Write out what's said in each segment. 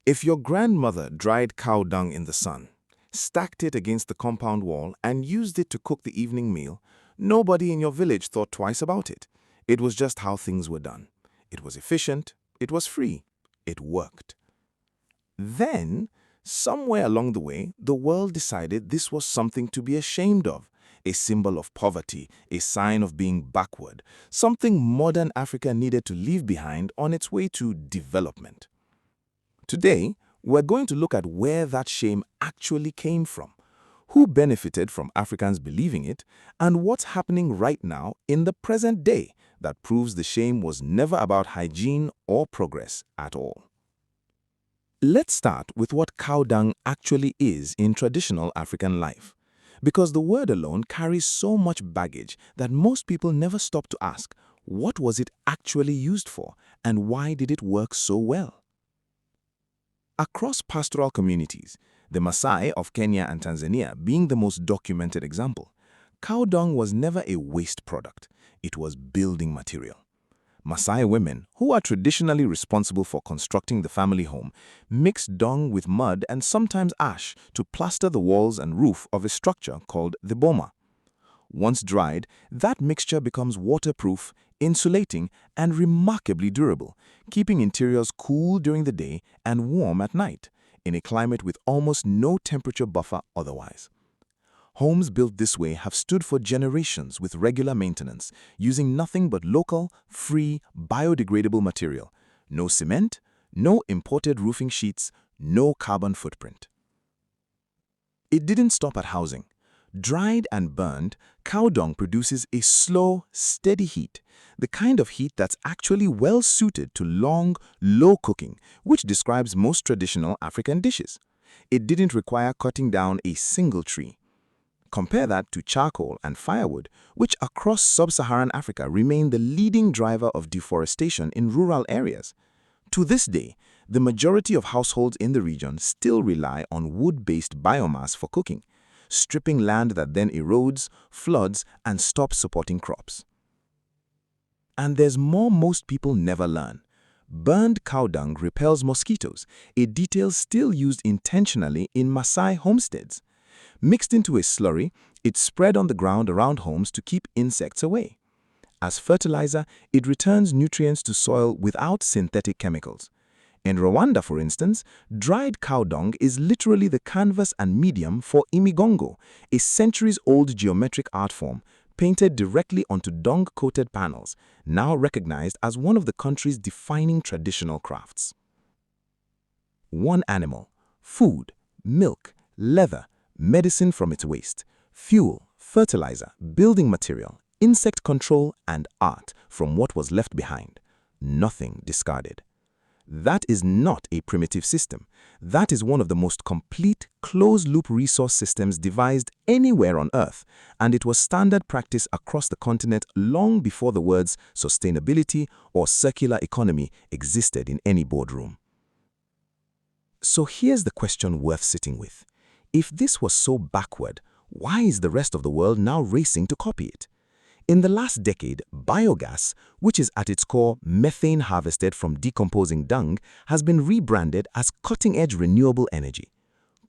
If your grandmother dried cow dung in the sun, stacked it against the compound wall, and used it to cook the evening meal, nobody in your village thought twice about it. It was just how things were done. It was efficient, it was free, it worked. Then, somewhere along the way, the world decided this was something to be ashamed of, a symbol of poverty, a sign of being backward, something modern Africa needed to leave behind on its way to development. Today, we're going to look at where that shame actually came from, who benefited from Africans believing it, and what's happening right now in the present day that proves the shame was never about hygiene or progress at all. Let's start with what cow dung actually is in traditional African life, because the word alone carries so much baggage that most people never stop to ask, what was it actually used for, and why did it work so well? Across pastoral communities, the Maasai of Kenya and Tanzania being the most documented example, cow dung was never a waste product, it was building material. Maasai women, who are traditionally responsible for constructing the family home, mix dung with mud and sometimes ash to plaster the walls and roof of a structure called the boma. Once dried, that mixture becomes waterproof, insulating, and remarkably durable, keeping interiors cool during the day and warm at night, in a climate with almost no temperature buffer otherwise. Homes built this way have stood for generations with regular maintenance, using nothing but local, free, biodegradable material. No cement, no imported roofing sheets, no carbon footprint. It didn't stop at housing. Dried and burned, cow dung produces a slow, steady heat, the kind of heat that's actually well suited to long, low cooking, which describes most traditional African dishes. It didn't require cutting down a single tree. Compare that to charcoal and firewood, which across sub-Saharan Africa remain the leading driver of deforestation in rural areas. To this day, the majority of households in the region still rely on wood-based biomass for cooking, stripping land that then erodes, floods, and stops supporting crops. And there's more most people never learn. Burned cow dung repels mosquitoes, a detail still used intentionally in Maasai homesteads. Mixed into a slurry, it's spread on the ground around homes to keep insects away. As fertilizer, it returns nutrients to soil without synthetic chemicals. In Rwanda, for instance, dried cow dung is literally the canvas and medium for imigongo, a centuries-old geometric art form painted directly onto dung-coated panels, now recognized as one of the country's defining traditional crafts. One animal, food, milk, leather, medicine from its waste, fuel, fertilizer, building material, insect control, and art from what was left behind. Nothing discarded. That is not a primitive system. That is one of the most complete, closed-loop resource systems devised anywhere on Earth, and it was standard practice across the continent long before the words sustainability or circular economy existed in any boardroom. So here's the question worth sitting with. If this was so backward, why is the rest of the world now racing to copy it? In the last decade, biogas, which is at its core methane harvested from decomposing dung, has been rebranded as cutting-edge renewable energy.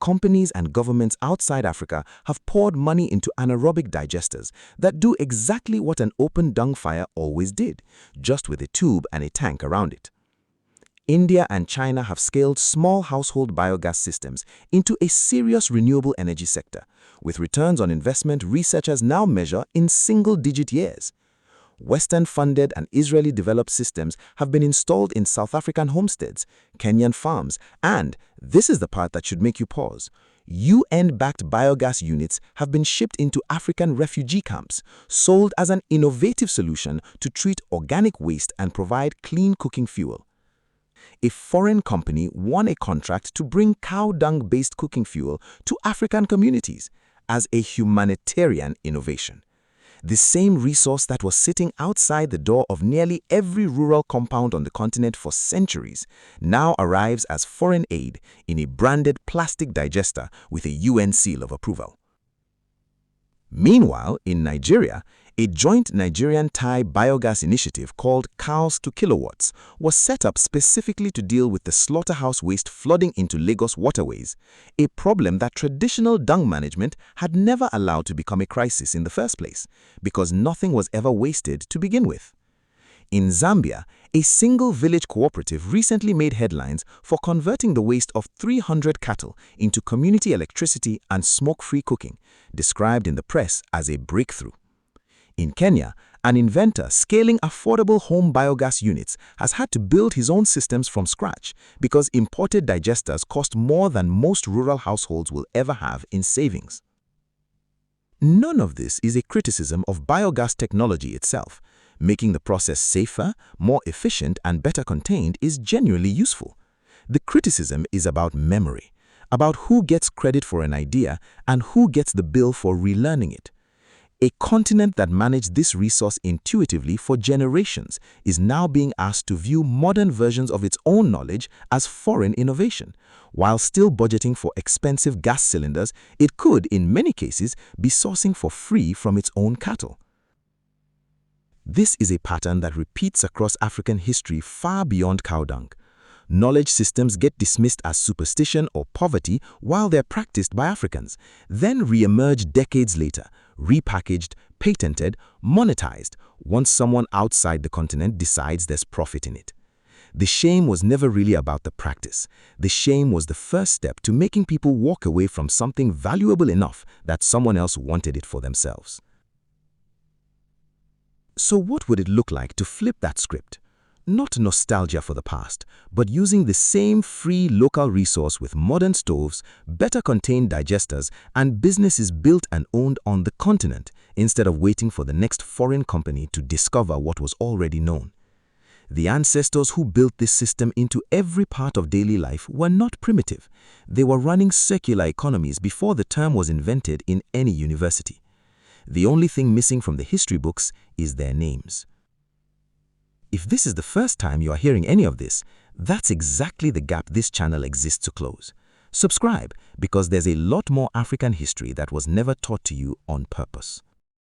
Companies and governments outside Africa have poured money into anaerobic digesters that do exactly what an open dung fire always did, just with a tube and a tank around it. India and China have scaled small household biogas systems into a serious renewable energy sector, with returns on investment researchers now measure in single-digit years. Western-funded and Israeli-developed systems have been installed in South African homesteads, Kenyan farms, and, this is the part that should make you pause, UN-backed biogas units have been shipped into African refugee camps, sold as an innovative solution to treat organic waste and provide clean cooking fuel. A foreign company won a contract to bring cow dung-based cooking fuel to African communities as a humanitarian innovation. The same resource that was sitting outside the door of nearly every rural compound on the continent for centuries now arrives as foreign aid in a branded plastic digester with a UN seal of approval. Meanwhile, in Nigeria, A joint Nigerian-Thai biogas initiative called Cows to Kilowatts was set up specifically to deal with the slaughterhouse waste flooding into Lagos waterways, a problem that traditional dung management had never allowed to become a crisis in the first place, because nothing was ever wasted to begin with. In Zambia, a single village cooperative recently made headlines for converting the waste of 300 cattle into community electricity and smoke-free cooking, described in the press as a breakthrough. In Kenya, an inventor scaling affordable home biogas units has had to build his own systems from scratch because imported digesters cost more than most rural households will ever have in savings. None of this is a criticism of biogas technology itself. Making the process safer, more efficient, and better contained is genuinely useful. The criticism is about memory, about who gets credit for an idea and who gets the bill for relearning it. A continent that managed this resource intuitively for generations is now being asked to view modern versions of its own knowledge as foreign innovation. While still budgeting for expensive gas cylinders, it could, in many cases, be sourcing for free from its own cattle. This is a pattern that repeats across African history far beyond cow dung. Knowledge systems get dismissed as superstition or poverty while they're practiced by Africans, then re-emerge decades later, repackaged, patented, monetized, once someone outside the continent decides there's profit in it. The shame was never really about the practice. The shame was the first step to making people walk away from something valuable enough that someone else wanted it for themselves. So what would it look like to flip that script? Not nostalgia for the past, but using the same free local resource with modern stoves, better contained digesters, and businesses built and owned on the continent, instead of waiting for the next foreign company to discover what was already known. The ancestors who built this system into every part of daily life were not primitive. They were running circular economies before the term was invented in any university. The only thing missing from the history books is their names. If this is the first time you are hearing any of this, that's exactly the gap this channel exists to close. Subscribe, because there's a lot more African history that was never taught to you on purpose.